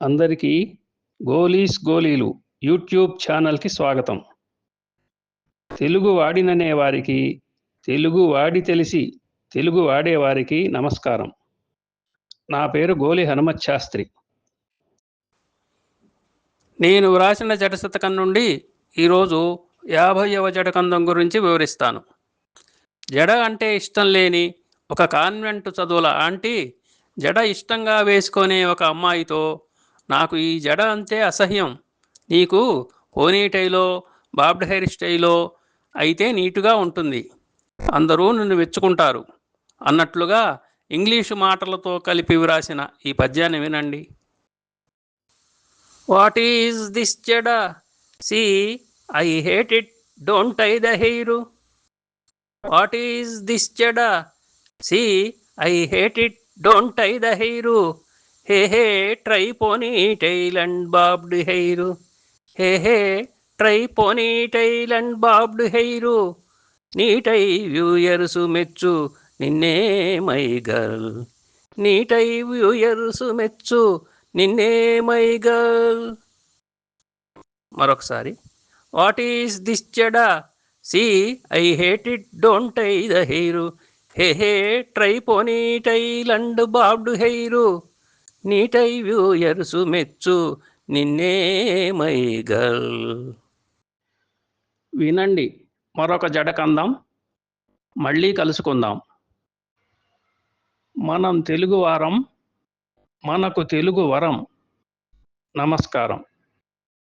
అందరికీ గోలీస్ గోలీలు యూట్యూబ్ ఛానల్కి స్వాగతం. తెలుగు వాడిననే వారికి, తెలుగు వాడి తెలిసి తెలుగు వాడేవారికి నమస్కారం. నా పేరు గోలి హనుమత్ శాస్త్రి. నేను వ్రాసిన జడశతకం నుండి ఈరోజు 50వ జడకందం గురించి వివరిస్తాను. జడ అంటే ఇష్టం లేని ఒక కాన్వెంట్ చదువుల ఆంటీ జడ ఇష్టంగా వేసుకునే ఒక అమ్మాయితో, నాకు ఈ జడ అంతే అసహ్యం, నీకు పోనీటైలో బాబ్డ్ హెయిర్ స్టైలో అయితే నీటుగా ఉంటుంది, అందరూ నిన్ను మెచ్చుకుంటారు అన్నట్లుగా ఇంగ్లీషు మాటలతో కలిపి వ్రాసిన ఈ పద్యాన్ని వినండి. What is this jada, see I hate it, don't tie the hair. What is this jada, see I hate it, don't tie the hair. Hey hey try ponytail and bobbed hair. Hey hey try ponytail and bobbed hair. నీటై viewers మెచ్చు నిన్నే my girl. నీటై viewers మెచ్చు నిన్నే my girl. మరొకసారి. What is this jada, see I hate it, don't tie the hair. Hey hey try ponytail and bobbed hair. నీటై viewers మెచ్చు నిన్నే మై గర్ల్. వినండి మరొక జడకందం. మళ్ళీ కలుసుకుందాం. మనం తెలుగువారం, మనకు తెలుగు వరం. నమస్కారం.